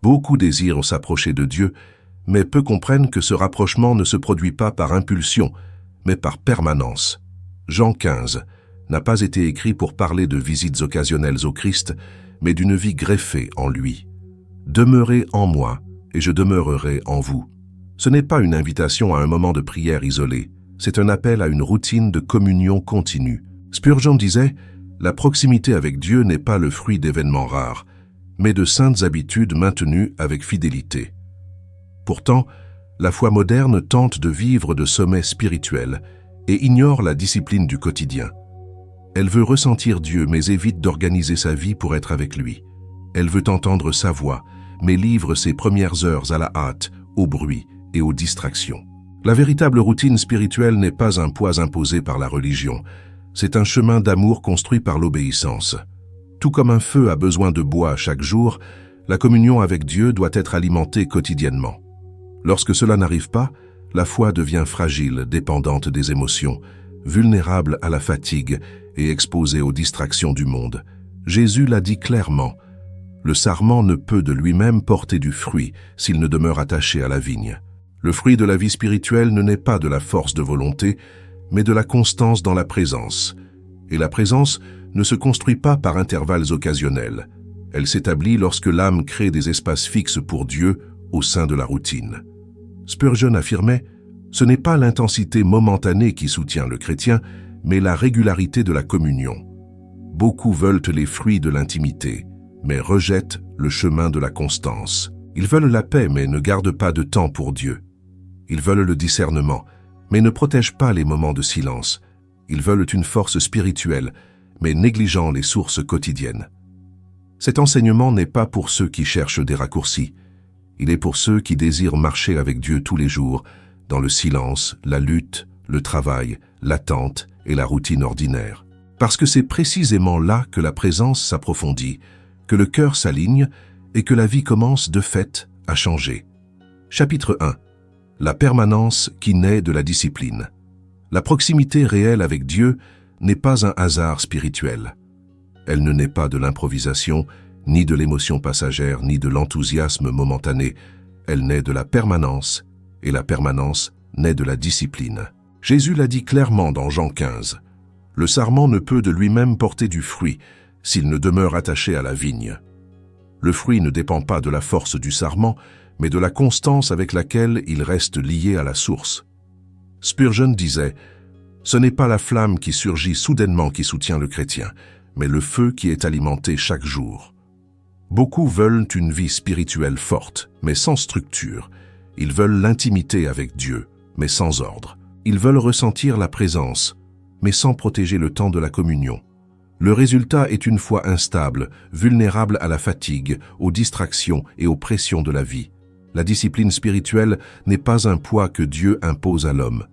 Beaucoup désirent s'approcher de Dieu, mais peu comprennent que ce rapprochement ne se produit pas par impulsion, mais par permanence. Jean 15 n'a pas été écrit pour parler de visites occasionnelles au Christ, mais d'une vie greffée en lui. Demeurez en moi, et je demeurerai en vous. Ce n'est pas une invitation à un moment de prière isolé, c'est un appel à une routine de communion continue. Spurgeon disait « La proximité avec Dieu n'est pas le fruit d'événements rares, mais de saintes habitudes maintenues avec fidélité. » Pourtant, la foi moderne tente de vivre de sommets spirituels et ignore la discipline du quotidien. Elle veut ressentir Dieu mais évite d'organiser sa vie pour être avec lui. Elle veut entendre sa voix, mais livre ses premières heures à la hâte, au bruit et aux distractions. La véritable routine spirituelle n'est pas un poids imposé par la religion, c'est un chemin d'amour construit par l'obéissance. Tout comme un feu a besoin de bois chaque jour, la communion avec Dieu doit être alimentée quotidiennement. Lorsque cela n'arrive pas, la foi devient fragile, dépendante des émotions, vulnérable à la fatigue et exposée aux distractions du monde. Jésus l'a dit clairement, « Le sarment ne peut de lui-même porter du fruit s'il ne demeure attaché à la vigne. » Le fruit de la vie spirituelle ne naît pas de la force de volonté, mais de la constance dans la présence. Et la présence ne se construit pas par intervalles occasionnels. Elle s'établit lorsque l'âme crée des espaces fixes pour Dieu au sein de la routine. Spurgeon affirmait « Ce n'est pas l'intensité momentanée qui soutient le chrétien, mais la régularité de la communion. Beaucoup veulent les fruits de l'intimité, mais rejettent le chemin de la constance. Ils veulent la paix, mais ne gardent pas de temps pour Dieu. Ils veulent le discernement, mais ne protègent pas les moments de silence. Ils veulent une force spirituelle, mais négligeant les sources quotidiennes. Cet enseignement n'est pas pour ceux qui cherchent des raccourcis. Il est pour ceux qui désirent marcher avec Dieu tous les jours, dans le silence, la lutte, le travail, l'attente et la routine ordinaire. Parce que c'est précisément là que la présence s'approfondit, que le cœur s'aligne et que la vie commence de fait à changer. Chapitre 1. La permanence qui naît de la discipline. La proximité réelle avec Dieu n'est pas un hasard spirituel. Elle ne naît pas de l'improvisation, ni de l'émotion passagère, ni de l'enthousiasme momentané. Elle naît de la permanence, et la permanence naît de la discipline. Jésus l'a dit clairement dans Jean 15. « Le sarment ne peut de lui-même porter du fruit s'il ne demeure attaché à la vigne. » Le fruit ne dépend pas de la force du sarment, mais de la constance avec laquelle il reste lié à la source. Spurgeon disait « Ce n'est pas la flamme qui surgit soudainement qui soutient le chrétien, mais le feu qui est alimenté chaque jour. » Beaucoup veulent une vie spirituelle forte, mais sans structure. Ils veulent l'intimité avec Dieu, mais sans ordre. Ils veulent ressentir la présence, mais sans protéger le temps de la communion. Le résultat est une foi instable, vulnérable à la fatigue, aux distractions et aux pressions de la vie. La discipline spirituelle n'est pas un poids que Dieu impose à l'homme.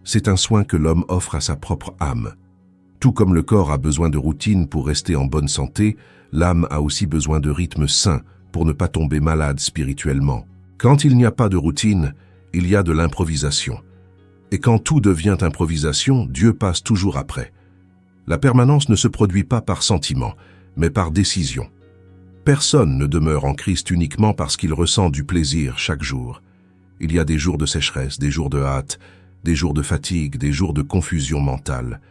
C'est un soin que l'homme offre à sa propre âme. Tout comme le corps a besoin de routine pour rester en bonne santé, l'âme a aussi besoin de rythme sain pour ne pas tomber malade spirituellement. Quand il n'y a pas de routine, il y a de l'improvisation. Et quand tout devient improvisation, Dieu passe toujours après. La permanence ne se produit pas par sentiment, mais par décision. Personne ne demeure en Christ uniquement parce qu'il ressent du plaisir chaque jour. Il y a des jours de sécheresse, des jours de hâte, des jours de fatigue, des jours de confusion mentale.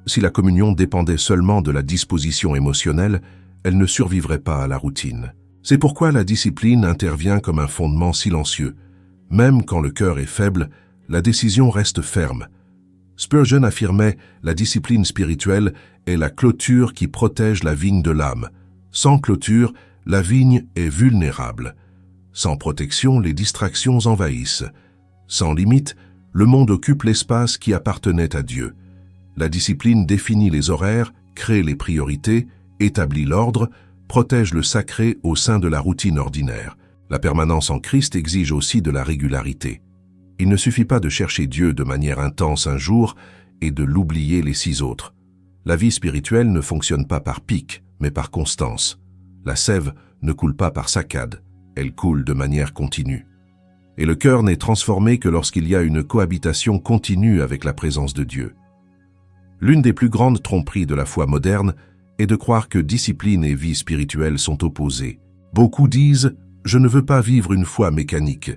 Si la communion dépendait seulement de la disposition émotionnelle, elle ne survivrait pas à la routine. C'est pourquoi la discipline intervient comme un fondement silencieux. Même quand le cœur est faible, la décision reste ferme. Spurgeon affirmait « La discipline spirituelle est la clôture qui protège la vigne de l'âme. Sans clôture, la vigne est vulnérable. Sans protection, les distractions envahissent. Sans limite, le monde occupe l'espace qui appartenait à Dieu. La discipline définit les horaires, crée les priorités, établit l'ordre, protège le sacré au sein de la routine ordinaire. La permanence en Christ exige aussi de la régularité. Il ne suffit pas de chercher Dieu de manière intense un jour et de l'oublier les 6 autres. La vie spirituelle ne fonctionne pas par pic, mais par constance. La sève ne coule pas par saccades, elle coule de manière continue. Et le cœur n'est transformé que lorsqu'il y a une cohabitation continue avec la présence de Dieu. L'une des plus grandes tromperies de la foi moderne est de croire que discipline et vie spirituelle sont opposées. Beaucoup disent Je ne veux pas vivre une foi mécanique,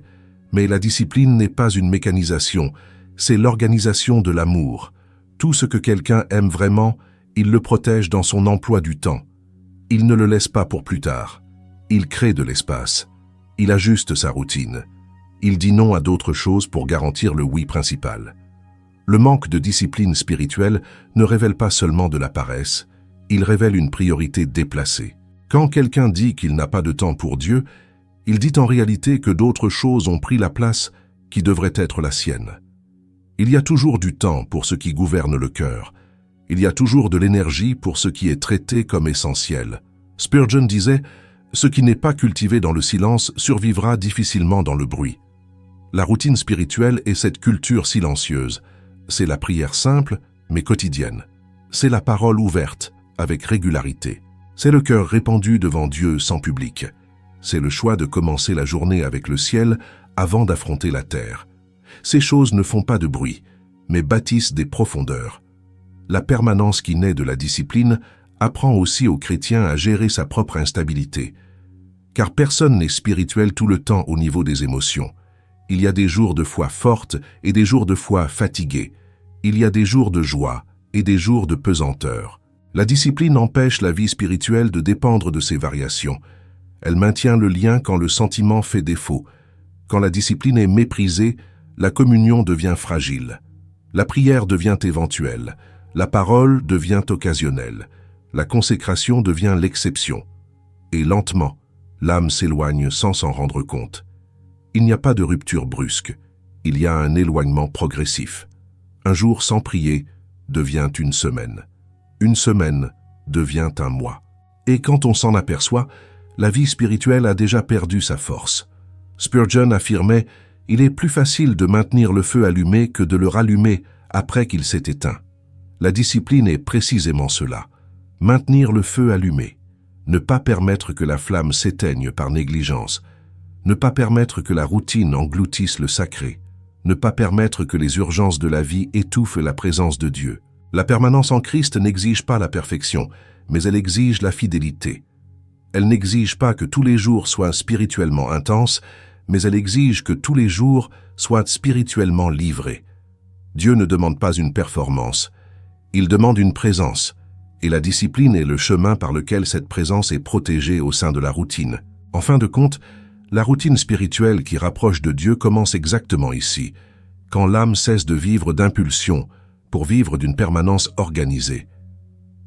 mais la discipline n'est pas une mécanisation, c'est l'organisation de l'amour. Tout ce que quelqu'un aime vraiment, il le protège dans son emploi du temps. Il ne le laisse pas pour plus tard. Il crée de l'espace. Il ajuste sa routine. Il dit non à d'autres choses pour garantir le oui principal. Le manque de discipline spirituelle ne révèle pas seulement de la paresse, il révèle une priorité déplacée. Quand quelqu'un dit qu'il n'a pas de temps pour Dieu, il dit en réalité que d'autres choses ont pris la place qui devrait être la sienne. Il y a toujours du temps pour ce qui gouverne le cœur. Il y a toujours de l'énergie pour ce qui est traité comme essentiel. Spurgeon disait « Ce qui n'est pas cultivé dans le silence survivra difficilement dans le bruit ». La routine spirituelle est cette culture silencieuse. C'est la prière simple, mais quotidienne. C'est la parole ouverte, avec régularité. C'est le cœur répandu devant Dieu sans public. C'est le choix de commencer la journée avec le ciel avant d'affronter la terre. Ces choses ne font pas de bruit, mais bâtissent des profondeurs. La permanence qui naît de la discipline apprend aussi aux chrétiens à gérer sa propre instabilité. Car personne n'est spirituel tout le temps au niveau des émotions. Il y a des jours de foi forte et des jours de foi fatigués. Il y a des jours de joie et des jours de pesanteur. La discipline empêche la vie spirituelle de dépendre de ces variations. Elle maintient le lien quand le sentiment fait défaut. Quand la discipline est méprisée, la communion devient fragile. La prière devient éventuelle. La parole devient occasionnelle. La consécration devient l'exception. Et lentement, l'âme s'éloigne sans s'en rendre compte. Il n'y a pas de rupture brusque. Il y a un éloignement progressif. Un jour sans prier devient une semaine. Une semaine devient un mois. Et quand on s'en aperçoit, la vie spirituelle a déjà perdu sa force. Spurgeon affirmait « Il est plus facile de maintenir le feu allumé que de le rallumer après qu'il s'est éteint ». La discipline est précisément cela. Maintenir le feu allumé. Ne pas permettre que la flamme s'éteigne par négligence. Ne pas permettre que la routine engloutisse le sacré. Ne pas permettre que les urgences de la vie étouffent la présence de Dieu. La permanence en Christ n'exige pas la perfection, mais elle exige la fidélité. Elle n'exige pas que tous les jours soient spirituellement intenses, mais elle exige que tous les jours soient spirituellement livrés. Dieu ne demande pas une performance, il demande une présence, et la discipline est le chemin par lequel cette présence est protégée au sein de la routine. En fin de compte, la routine spirituelle qui rapproche de Dieu commence exactement ici, quand l'âme cesse de vivre d'impulsion pour vivre d'une permanence organisée,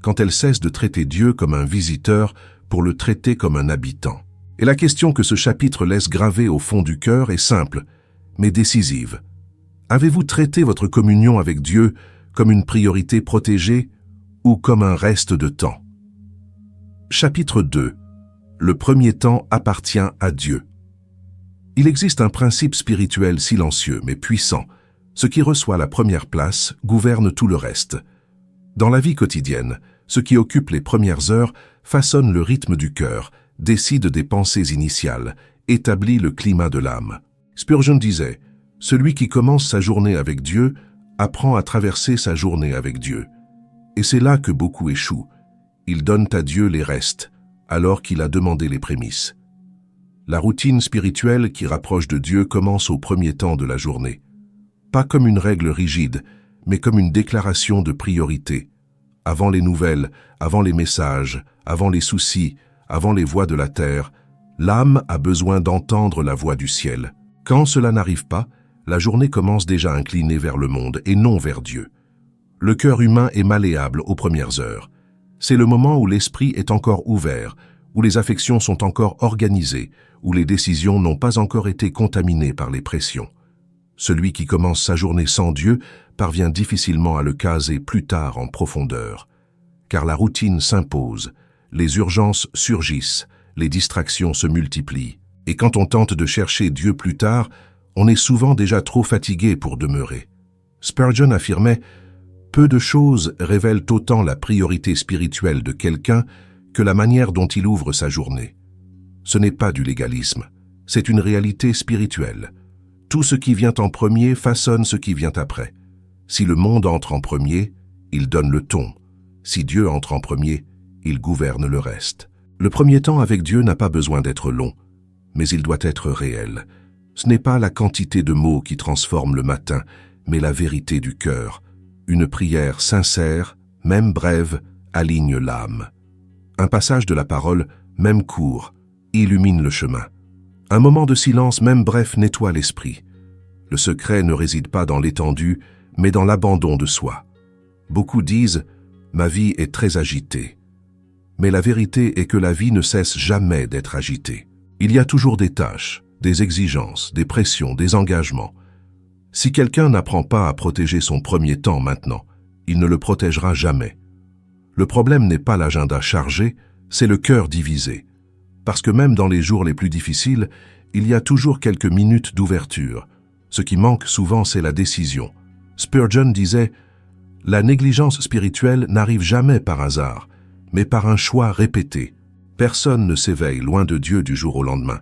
quand elle cesse de traiter Dieu comme un visiteur pour le traiter comme un habitant. Et la question que ce chapitre laisse gravée au fond du cœur est simple, mais décisive. Avez-vous traité votre communion avec Dieu comme une priorité protégée ou comme un reste de temps? Chapitre 2. Le premier temps appartient à Dieu. Il existe un principe spirituel silencieux mais puissant. Ce qui reçoit la première place gouverne tout le reste. Dans la vie quotidienne, ce qui occupe les premières heures façonne le rythme du cœur, décide des pensées initiales, établit le climat de l'âme. Spurgeon disait « Celui qui commence sa journée avec Dieu apprend à traverser sa journée avec Dieu. » Et c'est là que beaucoup échouent. Ils donnent à Dieu les restes, alors qu'il a demandé les prémices. La routine spirituelle qui rapproche de Dieu commence au premier temps de la journée. Pas comme une règle rigide, mais comme une déclaration de priorité. Avant les nouvelles, avant les messages, avant les soucis, avant les voix de la terre, l'âme a besoin d'entendre la voix du ciel. Quand cela n'arrive pas, la journée commence déjà inclinée vers le monde et non vers Dieu. Le cœur humain est malléable aux premières heures. C'est le moment où l'esprit est encore ouvert, où les affections sont encore organisées, où les décisions n'ont pas encore été contaminées par les pressions. Celui qui commence sa journée sans Dieu parvient difficilement à le caser plus tard en profondeur. Car la routine s'impose, les urgences surgissent, les distractions se multiplient. Et quand on tente de chercher Dieu plus tard, on est souvent déjà trop fatigué pour demeurer. Spurgeon affirmait « Peu de choses révèlent autant la priorité spirituelle de quelqu'un que la manière dont il ouvre sa journée. Ce n'est pas du légalisme, c'est une réalité spirituelle. Tout ce qui vient en premier façonne ce qui vient après. Si le monde entre en premier, il donne le ton. Si Dieu entre en premier, il gouverne le reste. Le premier temps avec Dieu n'a pas besoin d'être long, mais il doit être réel. Ce n'est pas la quantité de mots qui transforme le matin, mais la vérité du cœur. Une prière sincère, même brève, aligne l'âme. Un passage de la parole, même court, illumine le chemin. Un moment de silence, même bref, nettoie l'esprit. Le secret ne réside pas dans l'étendue, mais dans l'abandon de soi. Beaucoup disent « ma vie est très agitée ». Mais la vérité est que la vie ne cesse jamais d'être agitée. Il y a toujours des tâches, des exigences, des pressions, des engagements. Si quelqu'un n'apprend pas à protéger son premier temps maintenant, il ne le protégera jamais. Le problème n'est pas l'agenda chargé, c'est le cœur divisé. Parce que même dans les jours les plus difficiles, il y a toujours quelques minutes d'ouverture. Ce qui manque souvent, c'est la décision. Spurgeon disait « La négligence spirituelle n'arrive jamais par hasard, mais par un choix répété. Personne ne s'éveille loin de Dieu du jour au lendemain.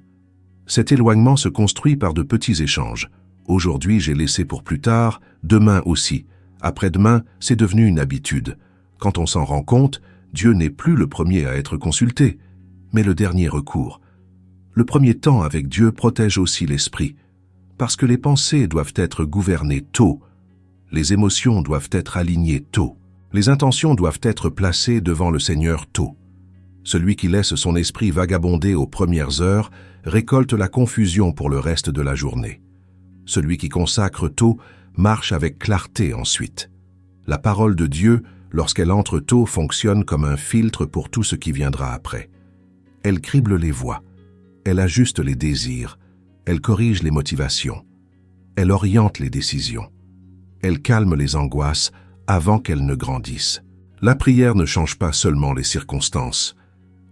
Cet éloignement se construit par de petits échanges. Aujourd'hui, j'ai laissé pour plus tard, demain aussi. Après-demain, c'est devenu une habitude. Quand on s'en rend compte, Dieu n'est plus le premier à être consulté, mais le dernier recours. Le premier temps avec Dieu protège aussi l'esprit, parce que les pensées doivent être gouvernées tôt, les émotions doivent être alignées tôt, les intentions doivent être placées devant le Seigneur tôt. Celui qui laisse son esprit vagabonder aux premières heures récolte la confusion pour le reste de la journée. Celui qui consacre tôt marche avec clarté ensuite. La parole de Dieu, lorsqu'elle entre tôt, fonctionne comme un filtre pour tout ce qui viendra après. Elle crible les voies, elle ajuste les désirs, elle corrige les motivations, elle oriente les décisions, elle calme les angoisses avant qu'elles ne grandissent. La prière ne change pas seulement les circonstances,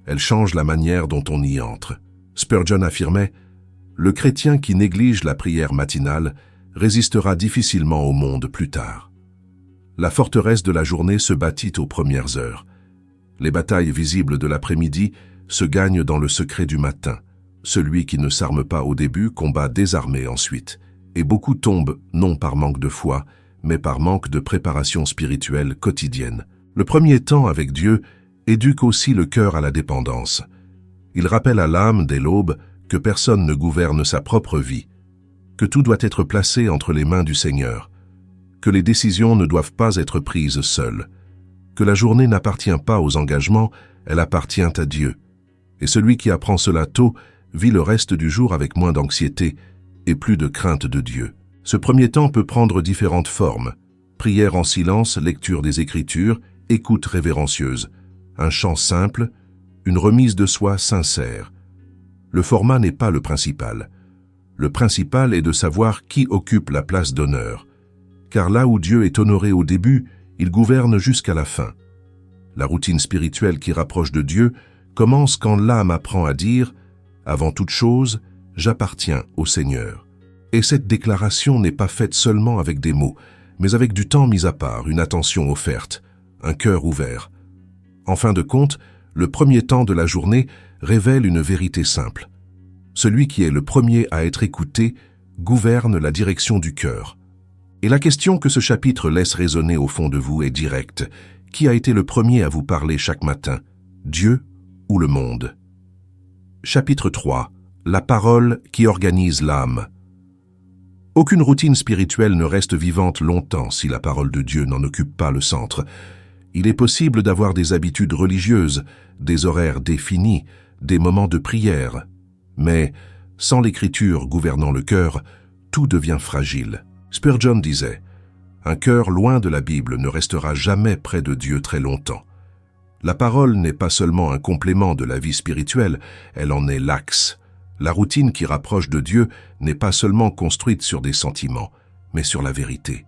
elle change la manière dont on y entre. Spurgeon affirmait « Le chrétien qui néglige la prière matinale résistera difficilement au monde plus tard. » La forteresse de la journée se bâtit aux premières heures. Les batailles visibles de l'après-midi se gagnent dans le secret du matin. Celui qui ne s'arme pas au début combat désarmé ensuite. Et beaucoup tombent, non par manque de foi, mais par manque de préparation spirituelle quotidienne. Le premier temps avec Dieu éduque aussi le cœur à la dépendance. Il rappelle à l'âme dès l'aube que personne ne gouverne sa propre vie, que tout doit être placé entre les mains du Seigneur, que les décisions ne doivent pas être prises seules, que la journée n'appartient pas aux engagements, elle appartient à Dieu. Et celui qui apprend cela tôt vit le reste du jour avec moins d'anxiété et plus de crainte de Dieu. Ce premier temps peut prendre différentes formes. Prière en silence, lecture des Écritures, écoute révérencieuse, un chant simple, une remise de soi sincère. Le format n'est pas le principal. Le principal est de savoir qui occupe la place d'honneur. Car là où Dieu est honoré au début, il gouverne jusqu'à la fin. La routine spirituelle qui rapproche de Dieu commence quand l'âme apprend à dire « Avant toute chose, j'appartiens au Seigneur ». Et cette déclaration n'est pas faite seulement avec des mots, mais avec du temps mis à part, une attention offerte, un cœur ouvert. En fin de compte, le premier temps de la journée révèle une vérité simple. Celui qui est le premier à être écouté gouverne la direction du cœur. Et la question que ce chapitre laisse résonner au fond de vous est directe. Qui a été le premier à vous parler chaque matin, Dieu ou le monde? Chapitre 3. La parole qui organise l'âme. Aucune routine spirituelle ne reste vivante longtemps si la parole de Dieu n'en occupe pas le centre. Il est possible d'avoir des habitudes religieuses, des horaires définis, des moments de prière. Mais, sans l'écriture gouvernant le cœur, tout devient fragile. Spurgeon disait « Un cœur loin de la Bible ne restera jamais près de Dieu très longtemps. La parole n'est pas seulement un complément de la vie spirituelle, elle en est l'axe. La routine qui rapproche de Dieu n'est pas seulement construite sur des sentiments, mais sur la vérité.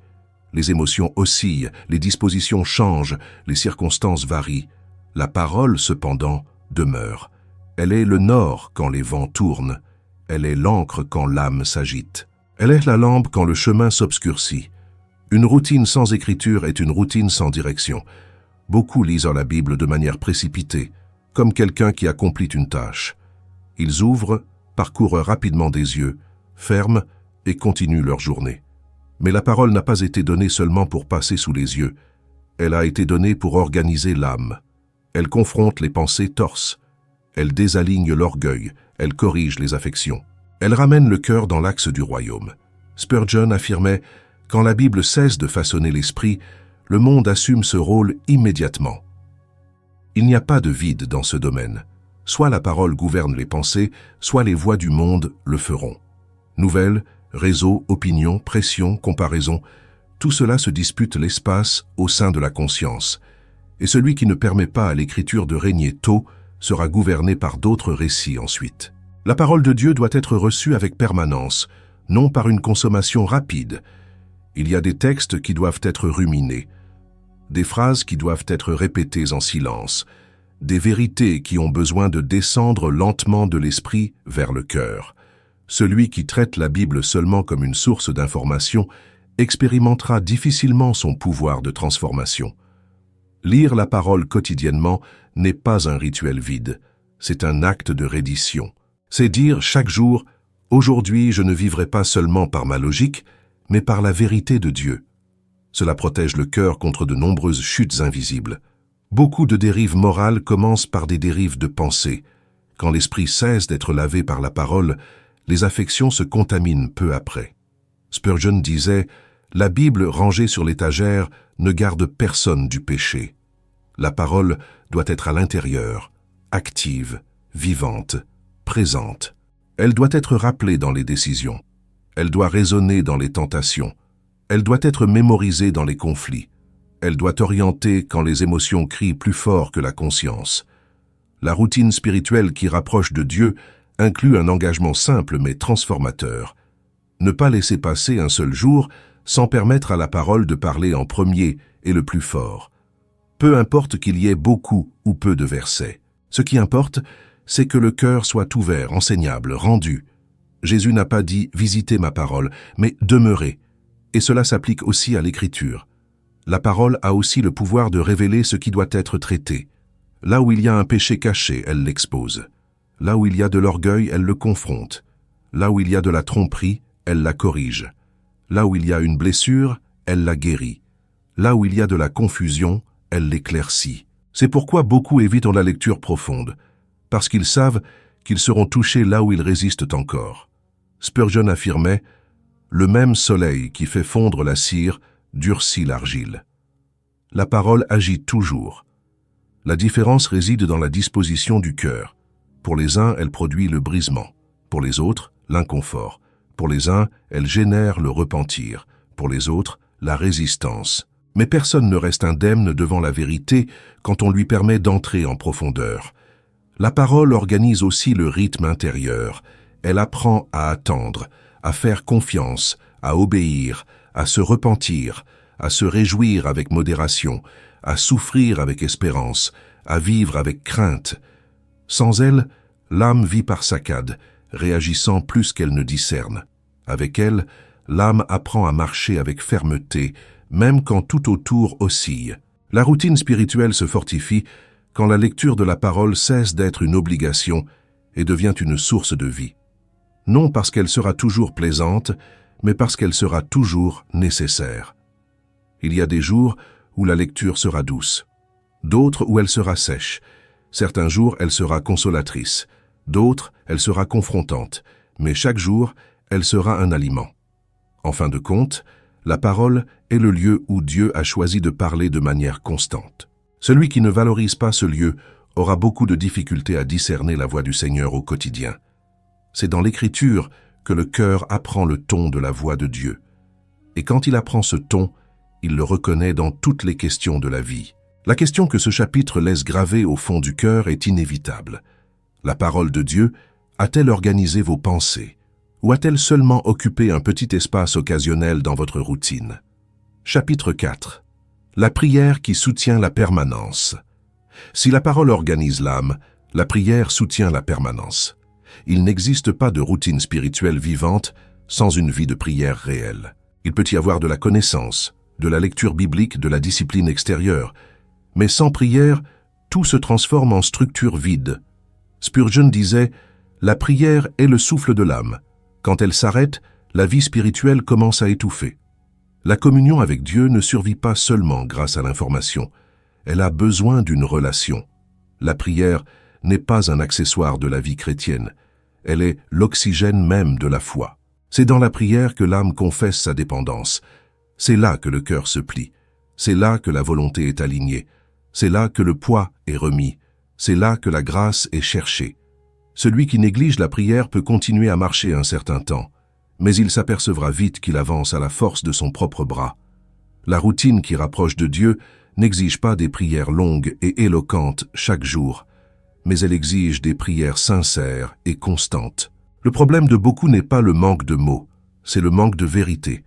Les émotions oscillent, les dispositions changent, les circonstances varient. La parole, cependant, demeure. Elle est le nord quand les vents tournent. Elle est l'encre quand l'âme s'agite. Elle est la lampe quand le chemin s'obscurcit. Une routine sans écriture est une routine sans direction. Beaucoup lisent la Bible de manière précipitée, comme quelqu'un qui accomplit une tâche. Ils ouvrent, parcourent rapidement des yeux, ferment et continuent leur journée. Mais la parole n'a pas été donnée seulement pour passer sous les yeux. Elle a été donnée pour organiser l'âme. Elle confronte les pensées torses. Elle désaligne l'orgueil. elle corrige les affections. Elle ramène le cœur dans l'axe du royaume. Spurgeon affirmait « Quand la Bible cesse de façonner l'esprit, le monde assume ce rôle immédiatement. » Il n'y a pas de vide dans ce domaine. Soit la parole gouverne les pensées, soit les voix du monde le feront. Nouvelles, réseaux, opinions, pressions, comparaisons, tout cela se dispute l'espace au sein de la conscience. Et celui qui ne permet pas à l'écriture de régner tôt sera gouverné par d'autres récits ensuite. La parole de Dieu doit être reçue avec permanence, non par une consommation rapide. Il y a des textes qui doivent être ruminés, des phrases qui doivent être répétées en silence, des vérités qui ont besoin de descendre lentement de l'esprit vers le cœur. Celui qui traite la Bible seulement comme une source d'information expérimentera difficilement son pouvoir de transformation. Lire la parole quotidiennement n'est pas un rituel vide, c'est un acte de reddition. C'est dire chaque jour « Aujourd'hui, je ne vivrai pas seulement par ma logique, mais par la vérité de Dieu ». Cela protège le cœur contre de nombreuses chutes invisibles. Beaucoup de dérives morales commencent par des dérives de pensée. Quand l'esprit cesse d'être lavé par la parole, les affections se contaminent peu après. Spurgeon disait « La Bible rangée sur l'étagère ne garde personne du péché. La parole doit être à l'intérieur, active, vivante, présente. Elle doit être rappelée dans les décisions. Elle doit résonner dans les tentations. Elle doit être mémorisée dans les conflits. Elle doit orienter quand les émotions crient plus fort que la conscience. La routine spirituelle qui rapproche de Dieu inclut un engagement simple mais transformateur. Ne pas laisser passer un seul jour sans permettre à la parole de parler en premier et le plus fort. Peu importe qu'il y ait beaucoup ou peu de versets. Ce qui importe, c'est que le cœur soit ouvert, enseignable, rendu. Jésus n'a pas dit « visitez ma parole », mais « demeurez ». Et cela s'applique aussi à l'écriture. La parole a aussi le pouvoir de révéler ce qui doit être traité. Là où il y a un péché caché, elle l'expose. Là où il y a de l'orgueil, elle le confronte. Là où il y a de la tromperie, elle la corrige. Là où il y a une blessure, elle la guérit. Là où il y a de la confusion, elle l'éclaircit. C'est pourquoi beaucoup évitent la lecture profonde, parce qu'ils savent qu'ils seront touchés là où ils résistent encore. Spurgeon affirmait « Le même soleil qui fait fondre la cire durcit l'argile ». La parole agit toujours. La différence réside dans la disposition du cœur. Pour les uns, elle produit le brisement. Pour les autres, l'inconfort. Pour les uns, elle génère le repentir. Pour les autres, la résistance. Mais personne ne reste indemne devant la vérité quand on lui permet d'entrer en profondeur. La parole organise aussi le rythme intérieur. Elle apprend à attendre, à faire confiance, à obéir, à se repentir, à se réjouir avec modération, à souffrir avec espérance, à vivre avec crainte. Sans elle, l'âme vit par saccades, réagissant plus qu'elle ne discerne. Avec elle, l'âme apprend à marcher avec fermeté, même quand tout autour oscille. La routine spirituelle se fortifie quand la lecture de la parole cesse d'être une obligation et devient une source de vie. Non parce qu'elle sera toujours plaisante, mais parce qu'elle sera toujours nécessaire. Il y a des jours où la lecture sera douce, d'autres où elle sera sèche. Certains jours, elle sera consolatrice, d'autres, elle sera confrontante, mais chaque jour, elle sera un aliment. En fin de compte, la parole est le lieu où Dieu a choisi de parler de manière constante. Celui qui ne valorise pas ce lieu aura beaucoup de difficultés à discerner la voix du Seigneur au quotidien. C'est dans l'Écriture que le cœur apprend le ton de la voix de Dieu. Et quand il apprend ce ton, il le reconnaît dans toutes les questions de la vie. La question que ce chapitre laisse gravée au fond du cœur est inévitable. La parole de Dieu a-t-elle organisé vos pensées? Ou a-t-elle seulement occupé un petit espace occasionnel dans votre routine? Chapitre 4. La prière qui soutient la permanence. Si la parole organise l'âme, la prière soutient la permanence. Il n'existe pas de routine spirituelle vivante sans une vie de prière réelle. Il peut y avoir de la connaissance, de la lecture biblique, de la discipline extérieure, mais sans prière, tout se transforme en structure vide. Spurgeon disait « La prière est le souffle de l'âme. Quand elle s'arrête, la vie spirituelle commence à étouffer. » La communion avec Dieu ne survit pas seulement grâce à l'information. Elle a besoin d'une relation. La prière n'est pas un accessoire de la vie chrétienne. Elle est l'oxygène même de la foi. C'est dans la prière que l'âme confesse sa dépendance. C'est là que le cœur se plie. C'est là que la volonté est alignée. C'est là que le poids est remis. C'est là que la grâce est cherchée. Celui qui néglige la prière peut continuer à marcher un certain temps, mais il s'apercevra vite qu'il avance à la force de son propre bras. La routine qui rapproche de Dieu n'exige pas des prières longues et éloquentes chaque jour, mais elle exige des prières sincères et constantes. Le problème de beaucoup n'est pas le manque de mots, c'est le manque de vérité.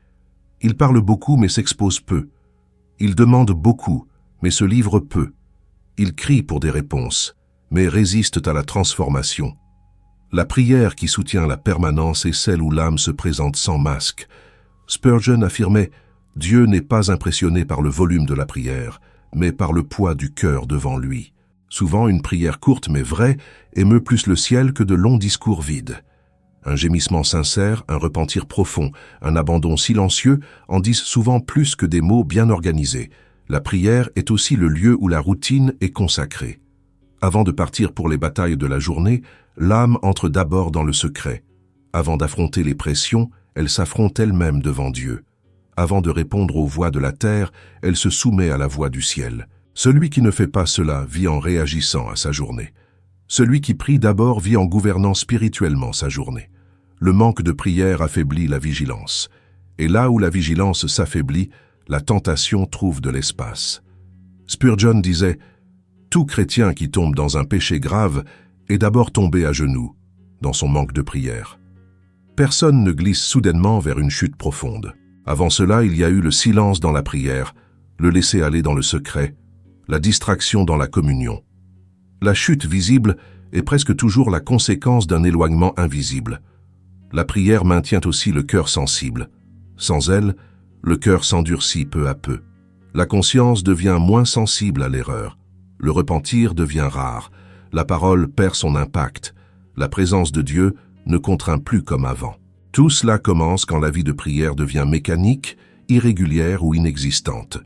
Ils parlent beaucoup mais s'exposent peu. Ils demandent beaucoup mais se livrent peu. Ils crient pour des réponses, mais résistent à la transformation. La prière qui soutient la permanence est celle où l'âme se présente sans masque. Spurgeon affirmait « Dieu n'est pas impressionné par le volume de la prière, mais par le poids du cœur devant lui ». Souvent, une prière courte mais vraie émeut plus le ciel que de longs discours vides. Un gémissement sincère, un repentir profond, un abandon silencieux en disent souvent plus que des mots bien organisés. La prière est aussi le lieu où la routine est consacrée. Avant de partir pour les batailles de la journée, l'âme entre d'abord dans le secret. Avant d'affronter les pressions, elle s'affronte elle-même devant Dieu. Avant de répondre aux voix de la terre, elle se soumet à la voix du ciel. Celui qui ne fait pas cela vit en réagissant à sa journée. Celui qui prie d'abord vit en gouvernant spirituellement sa journée. Le manque de prière affaiblit la vigilance. Et là où la vigilance s'affaiblit, la tentation trouve de l'espace. Spurgeon disait « Tout chrétien qui tombe dans un péché grave est d'abord tombé à genoux, dans son manque de prière. Personne ne glisse soudainement vers une chute profonde. Avant cela, il y a eu le silence dans la prière, le laisser aller dans le secret, la distraction dans la communion. La chute visible est presque toujours la conséquence d'un éloignement invisible. La prière maintient aussi le cœur sensible. Sans elle, le cœur s'endurcit peu à peu. La conscience devient moins sensible à l'erreur. Le repentir devient rare. La parole perd son impact. La présence de Dieu ne contraint plus comme avant. Tout cela commence quand la vie de prière devient mécanique, irrégulière ou inexistante.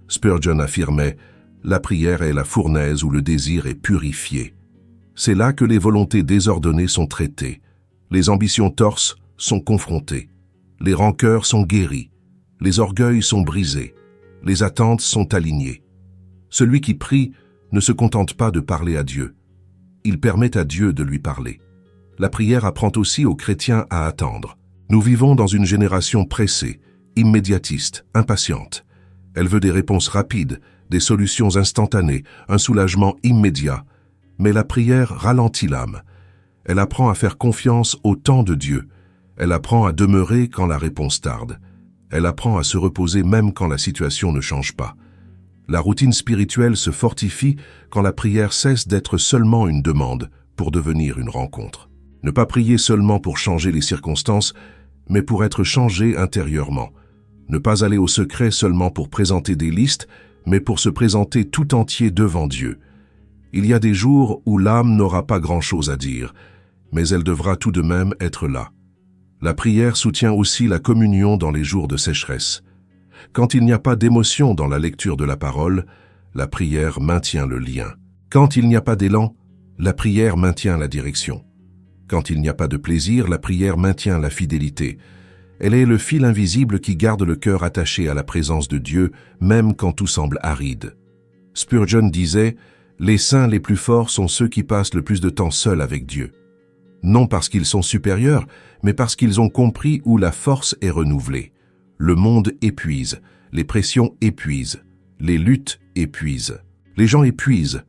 Spurgeon affirmait « La prière est la fournaise où le désir est purifié ». C'est là que les volontés désordonnées sont traitées. Les ambitions torses sont confrontées. Les rancœurs sont guéries. Les orgueils sont brisés. Les attentes sont alignées. Celui qui prie ne se contente pas de parler à Dieu. Il permet à Dieu de lui parler. La prière apprend aussi aux chrétiens à attendre. Nous vivons dans une génération pressée, immédiatiste, impatiente. Elle veut des réponses rapides, des solutions instantanées, un soulagement immédiat. Mais la prière ralentit l'âme. Elle apprend à faire confiance au temps de Dieu. Elle apprend à demeurer quand la réponse tarde. Elle apprend à se reposer même quand la situation ne change pas. La routine spirituelle se fortifie quand la prière cesse d'être seulement une demande pour devenir une rencontre. Ne pas prier seulement pour changer les circonstances, mais pour être changé intérieurement. Ne pas aller au secret seulement pour présenter des listes, mais pour se présenter tout entier devant Dieu. Il y a des jours où l'âme n'aura pas grand-chose à dire, mais elle devra tout de même être là. La prière soutient aussi la communion dans les jours de sécheresse. Quand il n'y a pas d'émotion dans la lecture de la parole, la prière maintient le lien. Quand il n'y a pas d'élan, la prière maintient la direction. Quand il n'y a pas de plaisir, la prière maintient la fidélité. Elle est le fil invisible qui garde le cœur attaché à la présence de Dieu, même quand tout semble aride. Spurgeon disait « Les saints les plus forts sont ceux qui passent le plus de temps seuls avec Dieu. Non parce qu'ils sont supérieurs, mais parce qu'ils ont compris où la force est renouvelée. Le monde épuise, les pressions épuisent, les luttes épuisent, les gens épuisent,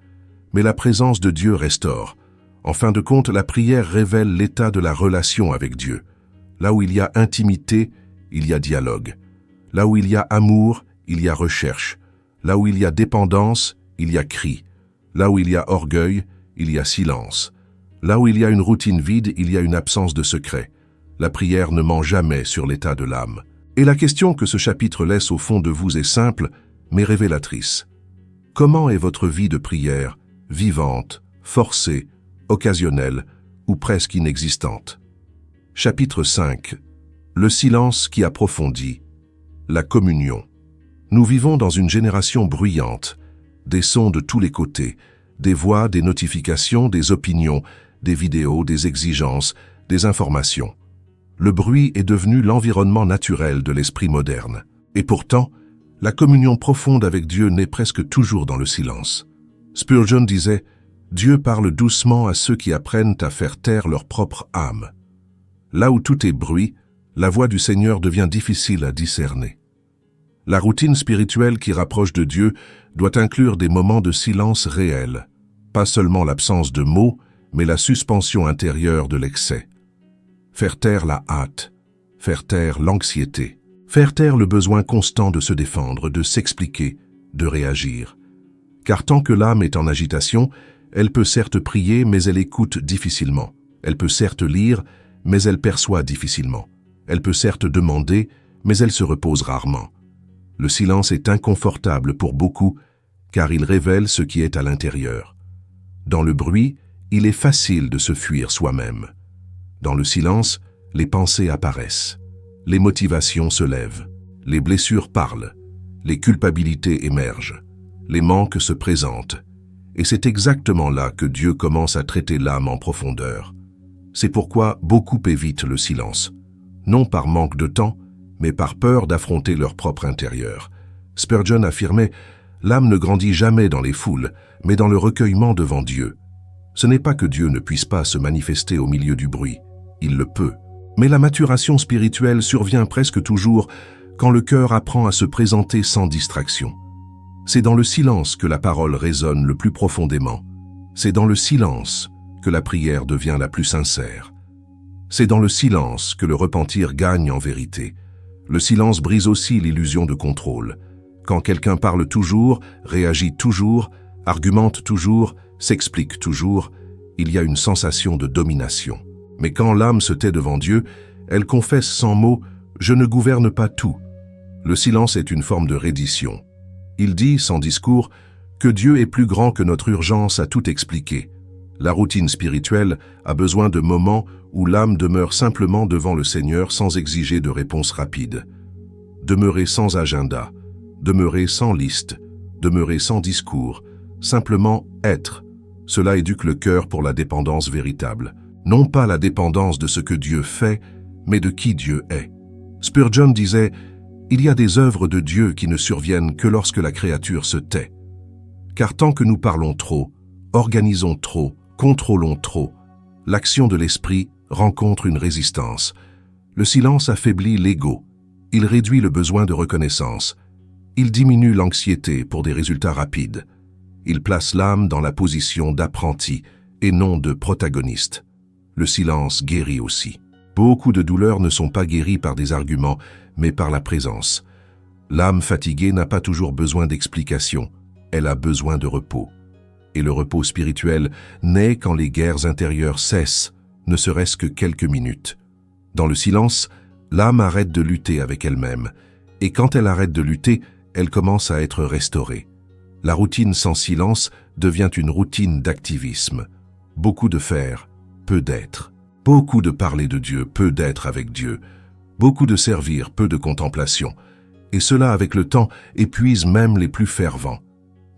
mais la présence de Dieu restaure. En fin de compte, la prière révèle l'état de la relation avec Dieu. Là où il y a intimité, il y a dialogue. Là où il y a amour, il y a recherche. Là où il y a dépendance, il y a cri. Là où il y a orgueil, il y a silence. Là où il y a une routine vide, il y a une absence de secret. La prière ne ment jamais sur l'état de l'âme. Et la question que ce chapitre laisse au fond de vous est simple, mais révélatrice. Comment est votre vie de prière, vivante, forcée, occasionnelle ou presque inexistante? Chapitre 5. Le silence qui approfondit. La communion. Nous vivons dans une génération bruyante, des sons de tous les côtés, des voix, des notifications, des opinions, des vidéos, des exigences, des informations. Le bruit est devenu l'environnement naturel de l'esprit moderne. Et pourtant, la communion profonde avec Dieu naît presque toujours dans le silence. Spurgeon disait « Dieu parle doucement à ceux qui apprennent à faire taire leur propre âme ». Là où tout est bruit, la voix du Seigneur devient difficile à discerner. La routine spirituelle qui rapproche de Dieu doit inclure des moments de silence réels, pas seulement l'absence de mots, mais la suspension intérieure de l'excès. Faire taire la hâte, faire taire l'anxiété, faire taire le besoin constant de se défendre, de s'expliquer, de réagir. Car tant que l'âme est en agitation, elle peut certes prier, mais elle écoute difficilement. Elle peut certes lire, mais elle perçoit difficilement. Elle peut certes demander, mais elle se repose rarement. Le silence est inconfortable pour beaucoup, car il révèle ce qui est à l'intérieur. Dans le bruit, il est facile de se fuir soi-même. Dans le silence, les pensées apparaissent, les motivations se lèvent, les blessures parlent, les culpabilités émergent, les manques se présentent. Et c'est exactement là que Dieu commence à traiter l'âme en profondeur. C'est pourquoi beaucoup évitent le silence, non par manque de temps, mais par peur d'affronter leur propre intérieur. Spurgeon affirmait « L'âme ne grandit jamais dans les foules, mais dans le recueillement devant Dieu. Ce n'est pas que Dieu ne puisse pas se manifester au milieu du bruit. Il le peut. Mais la maturation spirituelle survient presque toujours quand le cœur apprend à se présenter sans distraction. C'est dans le silence que la parole résonne le plus profondément. C'est dans le silence que la prière devient la plus sincère. C'est dans le silence que le repentir gagne en vérité. Le silence brise aussi l'illusion de contrôle. Quand quelqu'un parle toujours, réagit toujours, argumente toujours, s'explique toujours, il y a une sensation de domination. Mais quand l'âme se tait devant Dieu, elle confesse sans mots « Je ne gouverne pas tout ». Le silence est une forme de reddition. Il dit, sans discours, que Dieu est plus grand que notre urgence à tout expliquer. La routine spirituelle a besoin de moments où l'âme demeure simplement devant le Seigneur sans exiger de réponse rapide. Demeurer sans agenda, demeurer sans liste, demeurer sans discours, simplement être. Cela éduque le cœur pour la dépendance véritable. Non pas la dépendance de ce que Dieu fait, mais de qui Dieu est. Spurgeon disait « Il y a des œuvres de Dieu qui ne surviennent que lorsque la créature se tait. Car tant que nous parlons trop, organisons trop, contrôlons trop, l'action de l'esprit rencontre une résistance. Le silence affaiblit l'ego. Il réduit le besoin de reconnaissance. Il diminue l'anxiété pour des résultats rapides. Il place l'âme dans la position d'apprenti et non de protagoniste. Le silence guérit aussi. Beaucoup de douleurs ne sont pas guéries par des arguments, mais par la présence. L'âme fatiguée n'a pas toujours besoin d'explications. Elle a besoin de repos. Et le repos spirituel naît quand les guerres intérieures cessent, ne serait-ce que quelques minutes. Dans le silence, l'âme arrête de lutter avec elle-même, et quand elle arrête de lutter, elle commence à être restaurée. La routine sans silence devient une routine d'activisme. Beaucoup de faire, peu d'être. Beaucoup de parler de Dieu, peu d'être avec Dieu. Beaucoup de servir, peu de contemplation. Et cela, avec le temps, épuise même les plus fervents.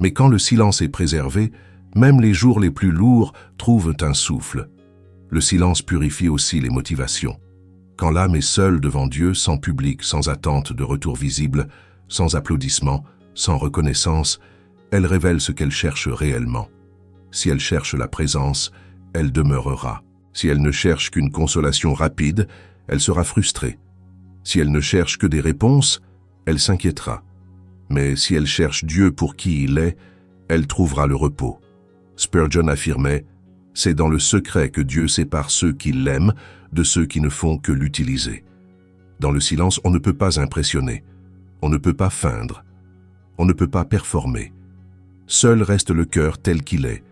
Mais quand le silence est préservé, même les jours les plus lourds trouvent un souffle. Le silence purifie aussi les motivations. Quand l'âme est seule devant Dieu, sans public, sans attente de retour visible, sans applaudissements, sans reconnaissance, elle révèle ce qu'elle cherche réellement. Si elle cherche la présence, elle demeurera. Si elle ne cherche qu'une consolation rapide, elle sera frustrée. Si elle ne cherche que des réponses, elle s'inquiétera. Mais si elle cherche Dieu pour qui il est, elle trouvera le repos. Spurgeon affirmait « C'est dans le secret que Dieu sépare ceux qui l'aiment de ceux qui ne font que l'utiliser. » Dans le silence, on ne peut pas impressionner, on ne peut pas feindre, on ne peut pas performer. Seul reste le cœur tel qu'il est,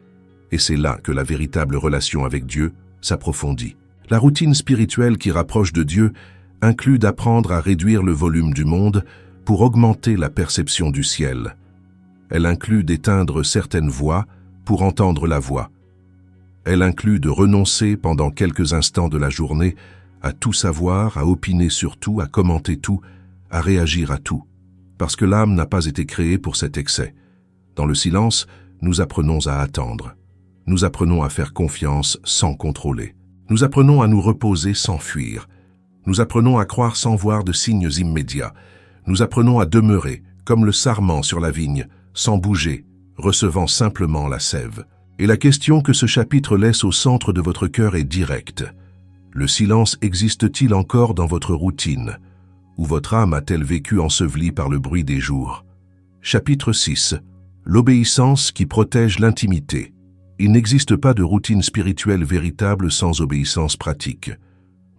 et c'est là que la véritable relation avec Dieu s'approfondit. La routine spirituelle qui rapproche de Dieu inclut d'apprendre à réduire le volume du monde pour augmenter la perception du ciel. Elle inclut d'éteindre certaines voix pour entendre la voix. Elle inclut de renoncer pendant quelques instants de la journée à tout savoir, à opiner sur tout, à commenter tout, à réagir à tout, parce que l'âme n'a pas été créée pour cet excès. Dans le silence, nous apprenons à attendre. Nous apprenons à faire confiance sans contrôler. Nous apprenons à nous reposer sans fuir. Nous apprenons à croire sans voir de signes immédiats. Nous apprenons à demeurer, comme le sarment sur la vigne, sans bouger, recevant simplement la sève. Et la question que ce chapitre laisse au centre de votre cœur est directe. Le silence existe-t-il encore dans votre routine? Ou votre âme a-t-elle vécu ensevelie par le bruit des jours? Chapitre 6. L'obéissance qui protège l'intimité. Il n'existe pas de routine spirituelle véritable sans obéissance pratique.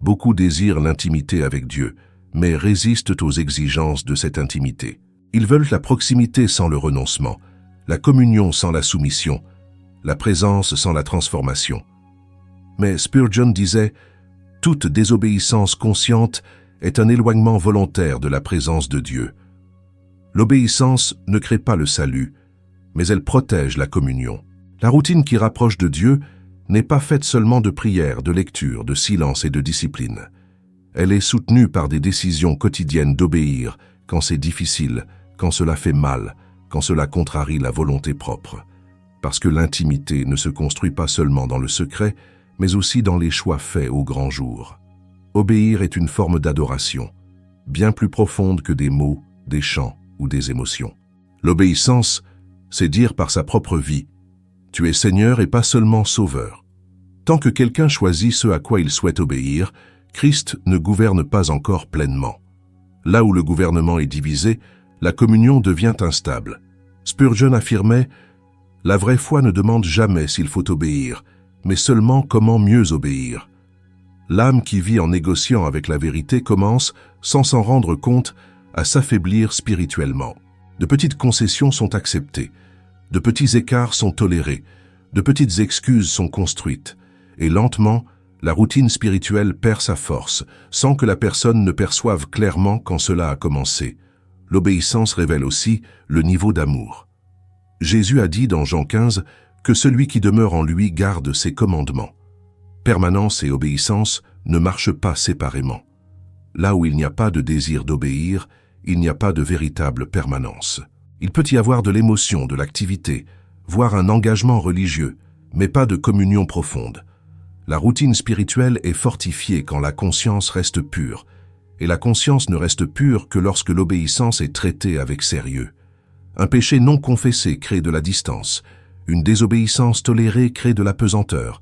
Beaucoup désirent l'intimité avec Dieu, mais résistent aux exigences de cette intimité. Ils veulent la proximité sans le renoncement, la communion sans la soumission, la présence sans la transformation. Mais Spurgeon disait « Toute désobéissance consciente est un éloignement volontaire de la présence de Dieu. » L'obéissance ne crée pas le salut, mais elle protège la communion. La routine qui rapproche de Dieu n'est pas faite seulement de prières, de lectures, de silence et de discipline. Elle est soutenue par des décisions quotidiennes d'obéir quand c'est difficile, quand cela fait mal, quand cela contrarie la volonté propre. Parce que l'intimité ne se construit pas seulement dans le secret, mais aussi dans les choix faits au grand jour. Obéir est une forme d'adoration, bien plus profonde que des mots, des chants ou des émotions. L'obéissance, c'est dire par sa propre vie « Tu es Seigneur et pas seulement Sauveur ». Tant que quelqu'un choisit ce à quoi il souhaite obéir, Christ ne gouverne pas encore pleinement. Là où le gouvernement est divisé, la communion devient instable. Spurgeon affirmait « La vraie foi ne demande jamais s'il faut obéir, mais seulement comment mieux obéir. » L'âme qui vit en négociant avec la vérité commence, sans s'en rendre compte, à s'affaiblir spirituellement. De petites concessions sont acceptées, de petits écarts sont tolérés, de petites excuses sont construites, et lentement, la routine spirituelle perd sa force, sans que la personne ne perçoive clairement quand cela a commencé. L'obéissance révèle aussi le niveau d'amour. Jésus a dit dans Jean 15 que celui qui demeure en lui garde ses commandements. Permanence et obéissance ne marchent pas séparément. Là où il n'y a pas de désir d'obéir, il n'y a pas de véritable permanence. Il peut y avoir de l'émotion, de l'activité, voire un engagement religieux, mais pas de communion profonde. La routine spirituelle est fortifiée quand la conscience reste pure, et la conscience ne reste pure que lorsque l'obéissance est traitée avec sérieux. Un péché non confessé crée de la distance, une désobéissance tolérée crée de la pesanteur,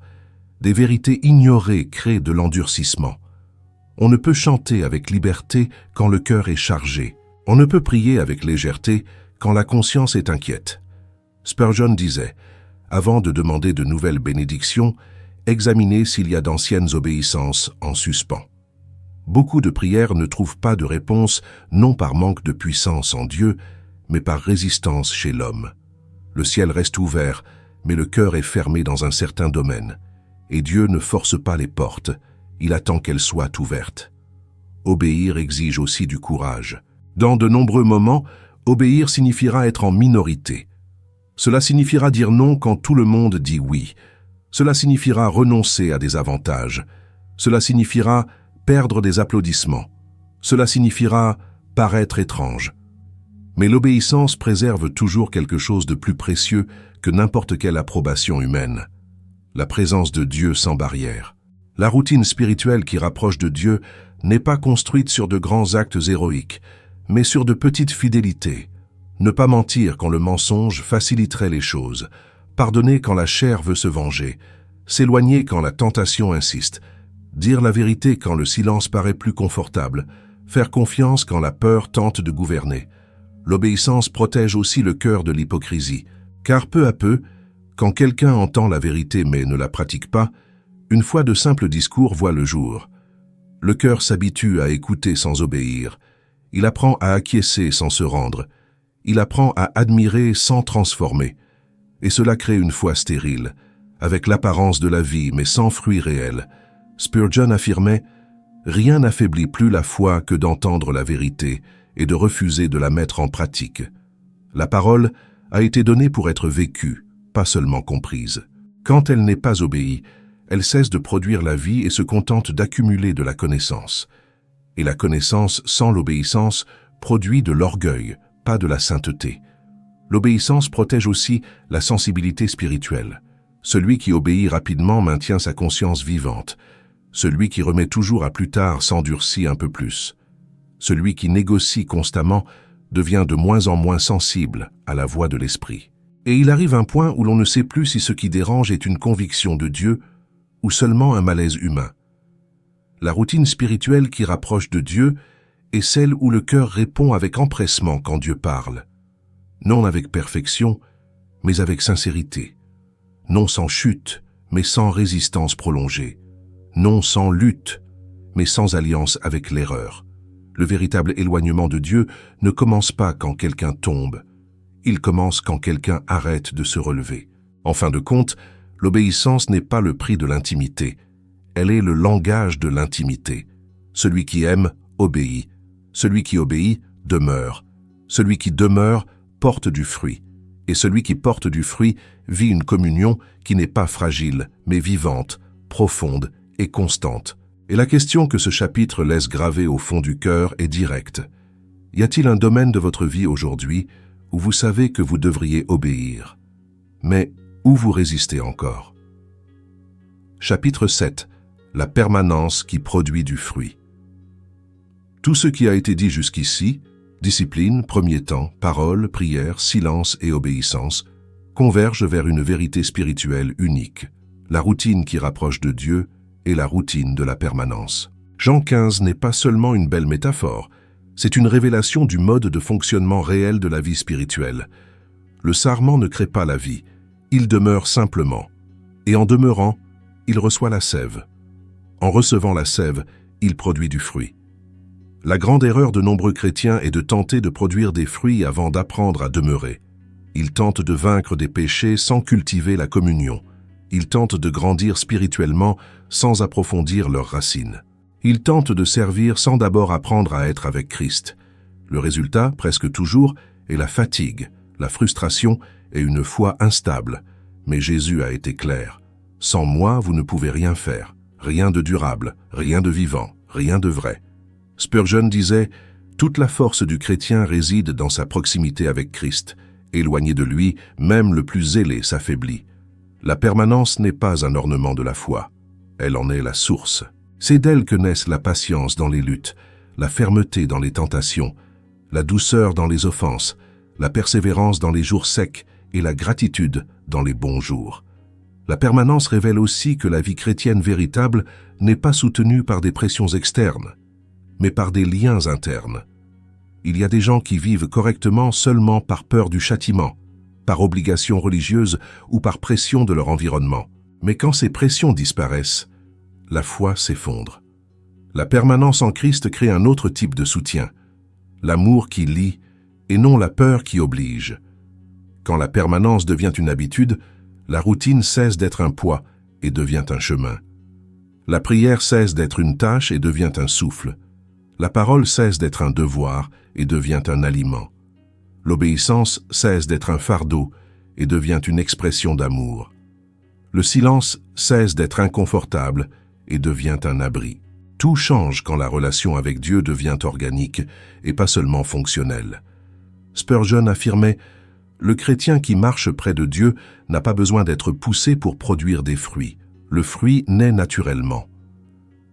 des vérités ignorées créent de l'endurcissement. On ne peut chanter avec liberté quand le cœur est chargé. On ne peut prier avec légèreté quand la conscience est inquiète. Spurgeon disait, avant de demander de nouvelles bénédictions, examinez s'il y a d'anciennes obéissances en suspens. Beaucoup de prières ne trouvent pas de réponse, non par manque de puissance en Dieu, mais par résistance chez l'homme. Le ciel reste ouvert, mais le cœur est fermé dans un certain domaine. Et Dieu ne force pas les portes, il attend qu'elles soient ouvertes. Obéir exige aussi du courage. Dans de nombreux moments, obéir signifiera être en minorité. Cela signifiera dire non quand tout le monde dit oui. Cela signifiera renoncer à des avantages. Cela signifiera perdre des applaudissements. Cela signifiera paraître étrange. Mais l'obéissance préserve toujours quelque chose de plus précieux que n'importe quelle approbation humaine. La présence de Dieu sans barrière. La routine spirituelle qui rapproche de Dieu n'est pas construite sur de grands actes héroïques, mais sur de petites fidélités. Ne pas mentir quand le mensonge faciliterait les choses, pardonner quand la chair veut se venger, s'éloigner quand la tentation insiste, dire la vérité quand le silence paraît plus confortable, faire confiance quand la peur tente de gouverner. L'obéissance protège aussi le cœur de l'hypocrisie, car peu à peu, quand quelqu'un entend la vérité mais ne la pratique pas, une fois de simples discours voient le jour. Le cœur s'habitue à écouter sans obéir. Il apprend à acquiescer sans se rendre. Il apprend à admirer sans transformer. Et cela crée une foi stérile, avec l'apparence de la vie mais sans fruit réel. Spurgeon affirmait « Rien n'affaiblit plus la foi que d'entendre la vérité et de refuser de la mettre en pratique. La parole a été donnée pour être vécue, pas seulement comprise. Quand elle n'est pas obéie, elle cesse de produire la vie et se contente d'accumuler de la connaissance. Et la connaissance sans l'obéissance produit de l'orgueil, pas de la sainteté. L'obéissance protège aussi la sensibilité spirituelle. Celui qui obéit rapidement maintient sa conscience vivante. Celui qui remet toujours à plus tard s'endurcit un peu plus. Celui qui négocie constamment devient de moins en moins sensible à la voix de l'esprit. Et il arrive un point où l'on ne sait plus si ce qui dérange est une conviction de Dieu ou seulement un malaise humain. La routine spirituelle qui rapproche de Dieu est celle où le cœur répond avec empressement quand Dieu parle. Non avec perfection, mais avec sincérité. Non sans chute, mais sans résistance prolongée. Non sans lutte, mais sans alliance avec l'erreur. Le véritable éloignement de Dieu ne commence pas quand quelqu'un tombe. Il commence quand quelqu'un arrête de se relever. En fin de compte, l'obéissance n'est pas le prix de l'intimité. Elle est le langage de l'intimité. Celui qui aime, obéit. Celui qui obéit, demeure. Celui qui demeure, porte du fruit. Et celui qui porte du fruit vit une communion qui n'est pas fragile, mais vivante, profonde et constante. Et la question que ce chapitre laisse gravée au fond du cœur est directe. Y a-t-il un domaine de votre vie aujourd'hui où vous savez que vous devriez obéir, mais où vous résistez encore? Chapitre 7. La permanence qui produit du fruit. Tout ce qui a été dit jusqu'ici, discipline, premier temps, parole, prière, silence et obéissance, converge vers une vérité spirituelle unique, la routine qui rapproche de Dieu et la routine de la permanence. Jean 15 n'est pas seulement une belle métaphore, c'est une révélation du mode de fonctionnement réel de la vie spirituelle. Le sarment ne crée pas la vie, il demeure simplement. Et en demeurant, il reçoit la sève. En recevant la sève, il produit du fruit. La grande erreur de nombreux chrétiens est de tenter de produire des fruits avant d'apprendre à demeurer. Ils tentent de vaincre des péchés sans cultiver la communion. Ils tentent de grandir spirituellement sans approfondir leurs racines. Ils tentent de servir sans d'abord apprendre à être avec Christ. Le résultat, presque toujours, est la fatigue, la frustration et une foi instable. Mais Jésus a été clair. Sans moi, vous ne pouvez rien faire. Rien de durable, rien de vivant, rien de vrai. Spurgeon disait « Toute la force du chrétien réside dans sa proximité avec Christ. Éloigné de lui, même le plus zélé s'affaiblit. » La permanence n'est pas un ornement de la foi. Elle en est la source. C'est d'elle que naissent la patience dans les luttes, la fermeté dans les tentations, la douceur dans les offenses, la persévérance dans les jours secs et la gratitude dans les bons jours. La permanence révèle aussi que la vie chrétienne véritable n'est pas soutenue par des pressions externes, mais par des liens internes. Il y a des gens qui vivent correctement seulement par peur du châtiment, par obligation religieuse ou par pression de leur environnement. Mais quand ces pressions disparaissent, la foi s'effondre. La permanence en Christ crée un autre type de soutien, l'amour qui lie et non la peur qui oblige. Quand la permanence devient une habitude, la routine cesse d'être un poids et devient un chemin. La prière cesse d'être une tâche et devient un souffle. La parole cesse d'être un devoir et devient un aliment. L'obéissance cesse d'être un fardeau et devient une expression d'amour. Le silence cesse d'être inconfortable et devient un abri. Tout change quand la relation avec Dieu devient organique et pas seulement fonctionnelle. Spurgeon affirmait « Le chrétien qui marche près de Dieu n'a pas besoin d'être poussé pour produire des fruits. Le fruit naît naturellement. »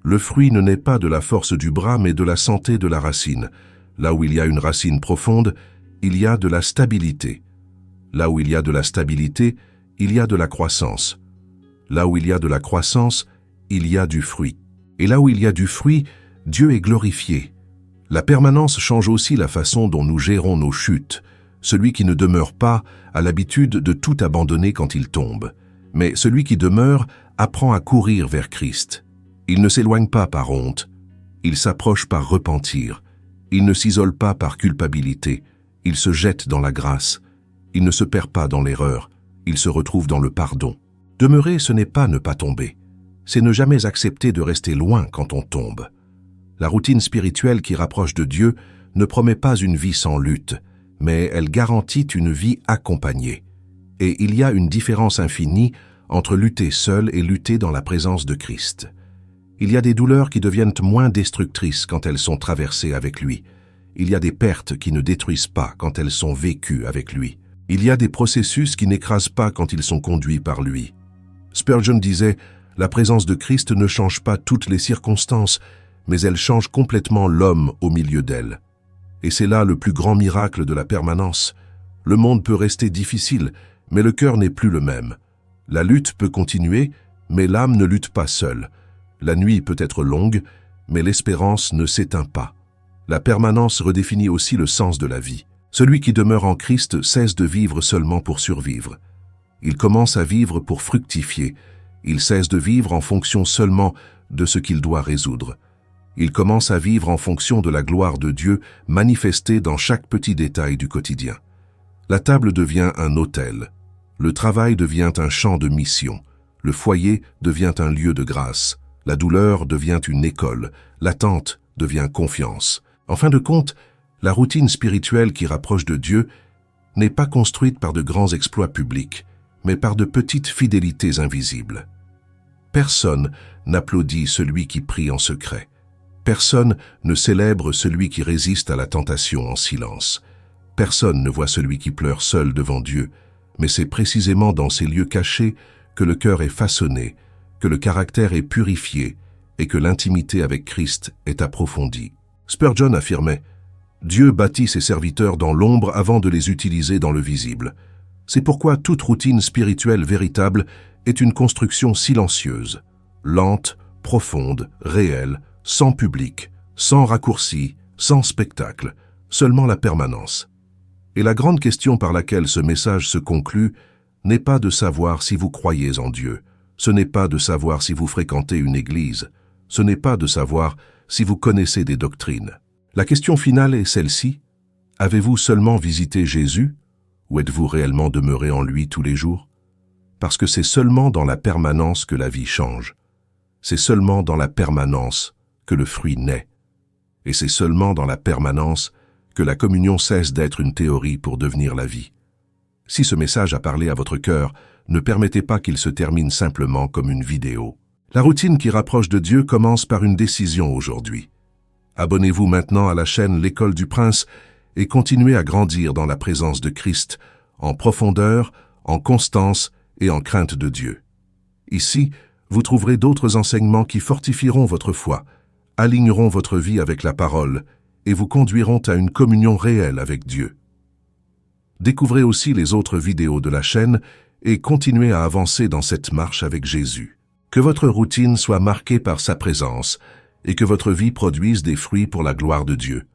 Le fruit ne naît pas de la force du bras mais de la santé de la racine. Là où il y a une racine profonde, il y a de la stabilité. Là où il y a de la stabilité, il y a de la croissance. Là où il y a de la croissance, il y a du fruit. Et là où il y a du fruit, Dieu est glorifié. La permanence change aussi la façon dont nous gérons nos chutes. Celui qui ne demeure pas a l'habitude de tout abandonner quand il tombe. Mais celui qui demeure apprend à courir vers Christ. Il ne s'éloigne pas par honte. Il s'approche par repentir. Il ne s'isole pas par culpabilité. Il se jette dans la grâce. Il ne se perd pas dans l'erreur. Il se retrouve dans le pardon. Demeurer, ce n'est pas ne pas tomber. C'est ne jamais accepter de rester loin quand on tombe. La routine spirituelle qui rapproche de Dieu ne promet pas une vie sans lutte, mais elle garantit une vie accompagnée. Et il y a une différence infinie entre lutter seul et lutter dans la présence de Christ. Il y a des douleurs qui deviennent moins destructrices quand elles sont traversées avec lui. Il y a des pertes qui ne détruisent pas quand elles sont vécues avec lui. Il y a des processus qui n'écrasent pas quand ils sont conduits par lui. Spurgeon disait « La présence de Christ ne change pas toutes les circonstances, mais elle change complètement l'homme au milieu d'elle. » Et c'est là le plus grand miracle de la permanence. Le monde peut rester difficile, mais le cœur n'est plus le même. La lutte peut continuer, mais l'âme ne lutte pas seule. La nuit peut être longue, mais l'espérance ne s'éteint pas. La permanence redéfinit aussi le sens de la vie. Celui qui demeure en Christ cesse de vivre seulement pour survivre. Il commence à vivre pour fructifier. Il cesse de vivre en fonction seulement de ce qu'il doit résoudre. Il commence à vivre en fonction de la gloire de Dieu manifestée dans chaque petit détail du quotidien. La table devient un autel. Le travail devient un champ de mission. Le foyer devient un lieu de grâce. La douleur devient une école. L'attente devient confiance. En fin de compte, la routine spirituelle qui rapproche de Dieu n'est pas construite par de grands exploits publics, mais par de petites fidélités invisibles. Personne n'applaudit celui qui prie en secret. Personne ne célèbre celui qui résiste à la tentation en silence. Personne ne voit celui qui pleure seul devant Dieu, mais c'est précisément dans ces lieux cachés que le cœur est façonné, que le caractère est purifié et que l'intimité avec Christ est approfondie. Spurgeon affirmait « Dieu bâtit ses serviteurs dans l'ombre avant de les utiliser dans le visible. C'est pourquoi toute routine spirituelle véritable est une construction silencieuse, lente, profonde, réelle, sans public, sans raccourci, sans spectacle, seulement la permanence. » Et la grande question par laquelle ce message se conclut n'est pas de savoir si vous croyez en Dieu, ce n'est pas de savoir si vous fréquentez une église, ce n'est pas de savoir si vous connaissez des doctrines. La question finale est celle-ci. Avez-vous seulement visité Jésus ou êtes-vous réellement demeuré en lui tous les jours? Parce que c'est seulement dans la permanence que la vie change. C'est seulement dans la permanence que le fruit naît. Et c'est seulement dans la permanence que la communion cesse d'être une théorie pour devenir la vie. Si ce message a parlé à votre cœur, ne permettez pas qu'il se termine simplement comme une vidéo. La routine qui rapproche de Dieu commence par une décision aujourd'hui. Abonnez-vous maintenant à la chaîne L'École du Prince et continuez à grandir dans la présence de Christ, en profondeur, en constance et en crainte de Dieu. Ici, vous trouverez d'autres enseignements qui fortifieront votre foi, aligneront votre vie avec la parole et vous conduiront à une communion réelle avec Dieu. Découvrez aussi les autres vidéos de la chaîne et continuez à avancer dans cette marche avec Jésus. Que votre routine soit marquée par sa présence et que votre vie produise des fruits pour la gloire de Dieu.